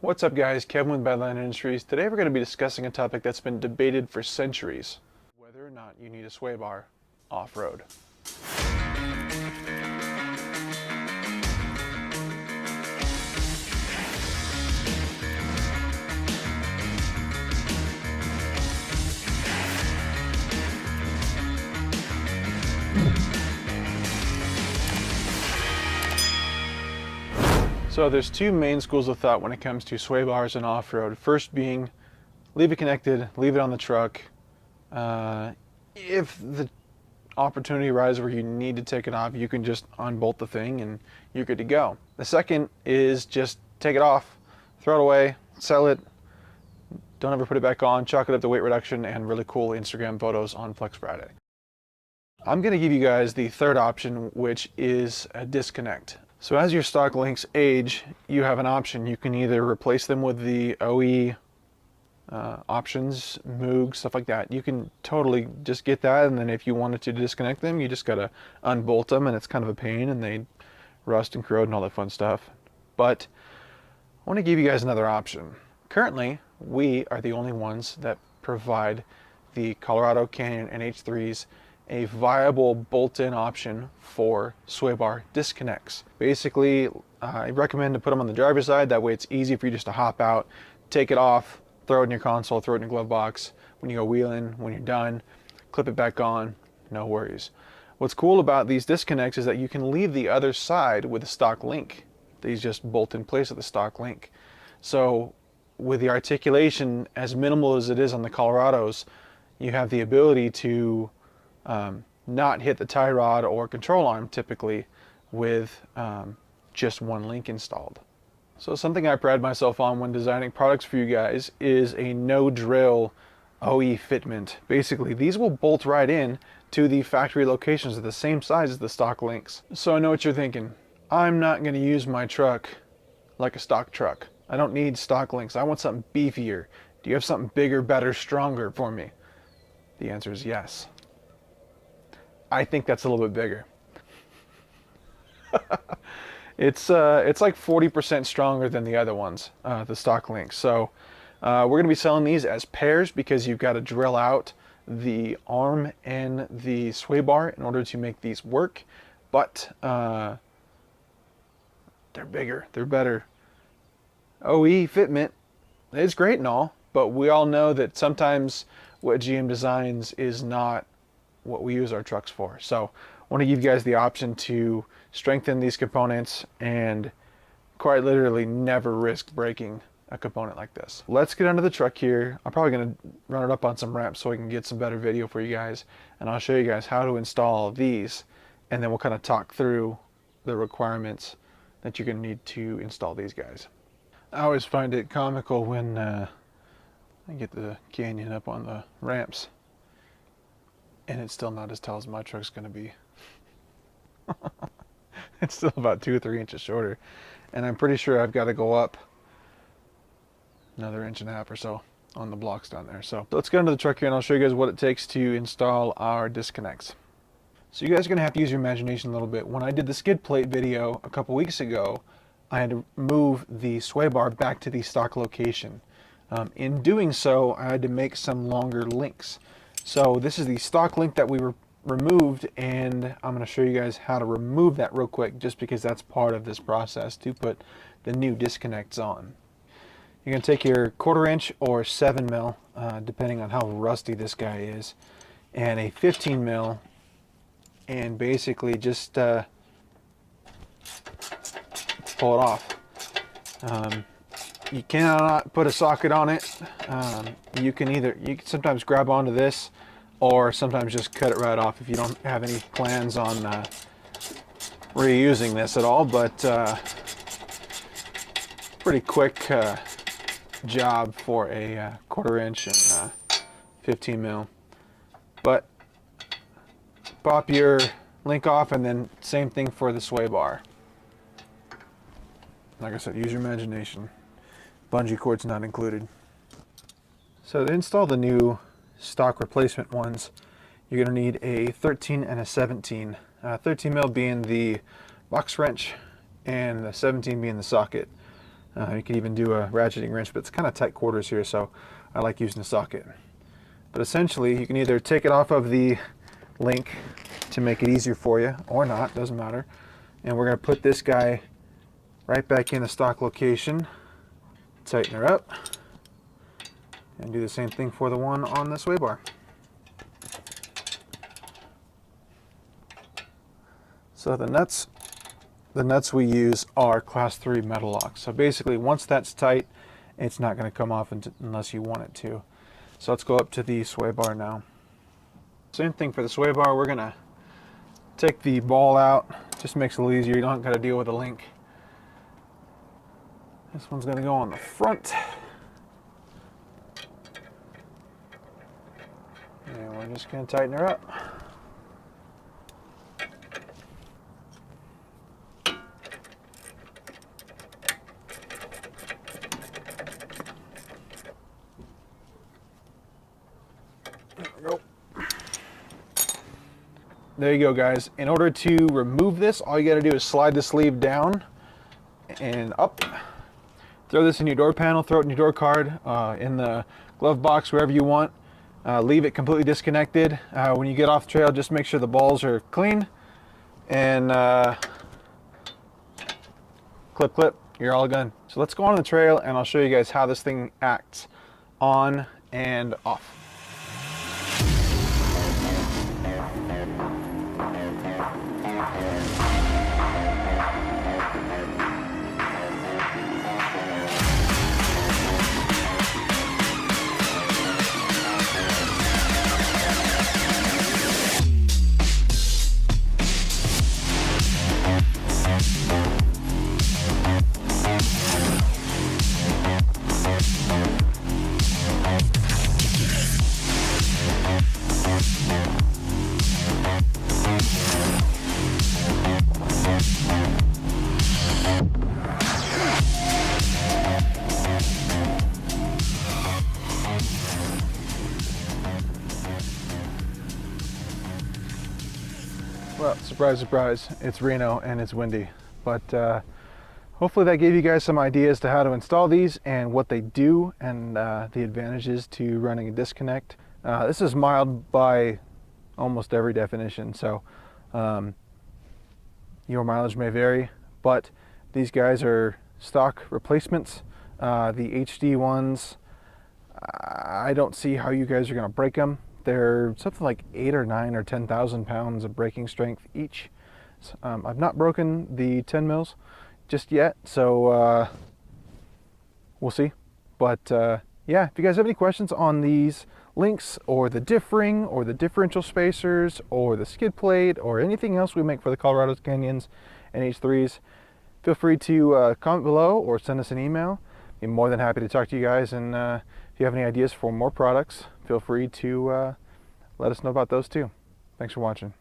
What's up guys, Kevin with Badland Industries. Today we're going to be discussing a topic that's been debated for centuries. Whether or not you need a sway bar off-road. So there's two main schools of thought when it comes to sway bars and off-road. First being, leave it connected, leave it on the truck. If the opportunity arises where you need to take it off, you can just unbolt the thing and you're good to go. The second is just take it off, throw it away, sell it, don't ever put it back on, chalk it up to weight reduction and really cool Instagram photos on Flex Friday. I'm going to give you guys the third option, which is a disconnect. So as your stock links age, you have an option. You can either replace them with the OE options, Moog, stuff like that. You can totally just get that, and then if you wanted to disconnect them, you just gotta unbolt them, and it's kind of a pain, and they rust and corrode and all that fun stuff. But I want to give you guys another option. Currently, we are the only ones that provide the Colorado Canyon NH3s a viable bolt-in option for sway bar disconnects. Basically, I recommend to put them on the driver's side. That way it's easy for you just to hop out, take it off, throw it in your console, throw it in your glove box. When you go wheeling, when you're done, clip it back on, no worries. What's cool about these disconnects is that you can leave the other side with a stock link. These just bolt in place with the stock link. So with the articulation as minimal as it is on the Colorados, you have the ability to not hit the tie rod or control arm typically with just one link installed. So something I pride myself on when designing products for you guys is a no drill OE fitment. Basically, these will bolt right in to the factory locations at the same size as the stock links. So I know what you're thinking. I'm not going to use my truck like a stock truck. I don't need stock links. I want something beefier. Do you have something bigger, better, stronger for me? The answer is yes. I think that's a little bit bigger. It's like 40% stronger than the other ones, the stock links. So we're going to be selling these as pairs because you've got to drill out the arm and the sway bar in order to make these work. But they're bigger, they're better. OE fitment is great and all, but we all know that sometimes what GM designs is not what we use our trucks for. So I want to give you guys the option to strengthen these components and quite literally never risk breaking a component like this. Let's get under the truck here. I'm probably going to run it up on some ramps so I can get some better video for you guys, and I'll show you guys how to install these, and then we'll kind of talk through the requirements that you're going to need to install these guys. I always find it comical when I get the Canyon up on the ramps and it's still not as tall as my truck's going to be. It's still about 2 or 3 inches shorter, and I'm pretty sure I've got to go up another 1.5 inches or so on the blocks down there. So let's get into the truck here and I'll show you guys what it takes to install our disconnects. So you guys are going to have to use your imagination a little bit. When I did the skid plate video a couple weeks ago, I had to move the sway bar back to the stock location. In doing so, I had to make some longer links. So this is the stock link that we removed, and I'm going to show you guys how to remove that real quick, just because that's part of this process to put the new disconnects on. You're going to take your 1/4 inch or 7 mil, depending on how rusty this guy is, and a 15 mil, and basically just pull it off. You cannot put a socket on it. You can sometimes grab onto this, or sometimes just cut it right off if you don't have any plans on reusing this at all. But pretty quick job for a 1/4 inch and 15 mil. But pop your link off, and then same thing for the sway bar. Like I said, use your imagination. Bungee cord's not included. So to install the new stock replacement ones, you're going to need a 13 and a 17. 13 mil being the box wrench and the 17 being the socket. You can even do a ratcheting wrench, but it's kind of tight quarters here, so I like using a socket. But essentially, you can either take it off of the link to make it easier for you, or not, doesn't matter. And we're going to put this guy right back in the stock location, tighten her up, and do the same thing for the one on the sway bar. So the nuts we use are class 3 metal locks. So basically, once that's tight, it's not going to come off unless you want it to. So let's go up to the sway bar now. Same thing for the sway bar. We're going to take the ball out. Just makes it a little easier. You don't got to deal with the link. This one's going to go on the front. And we're just going to tighten her up. There you go, guys. In order to remove this, all you got to do is slide the sleeve down and up. Throw this in your door panel, throw it in your door card, in the glove box, wherever you want. Leave it completely disconnected. When you get off the trail, just make sure the balls are clean. And clip, clip, you're all done. So let's go on the trail and I'll show you guys how this thing acts on and off. Well, surprise, surprise, it's Reno and it's windy, but hopefully that gave you guys some ideas to how to install these and what they do and the advantages to running a disconnect. This is mild by almost every definition, so your mileage may vary, but these guys are stock replacements. The HD ones, I don't see how you guys are going to break them. They're something like 8 or 9 or 10,000 pounds of braking strength each. So, I've not broken the 10 mils just yet, so we'll see. But yeah, if you guys have any questions on these links or the differing or the differential spacers or the skid plate or anything else we make for the Colorado Canyons and H3s, feel free to comment below or send us an email. Be more than happy to talk to you guys, and if you have any ideas for more products, feel free to let us know about those too. Thanks for watching.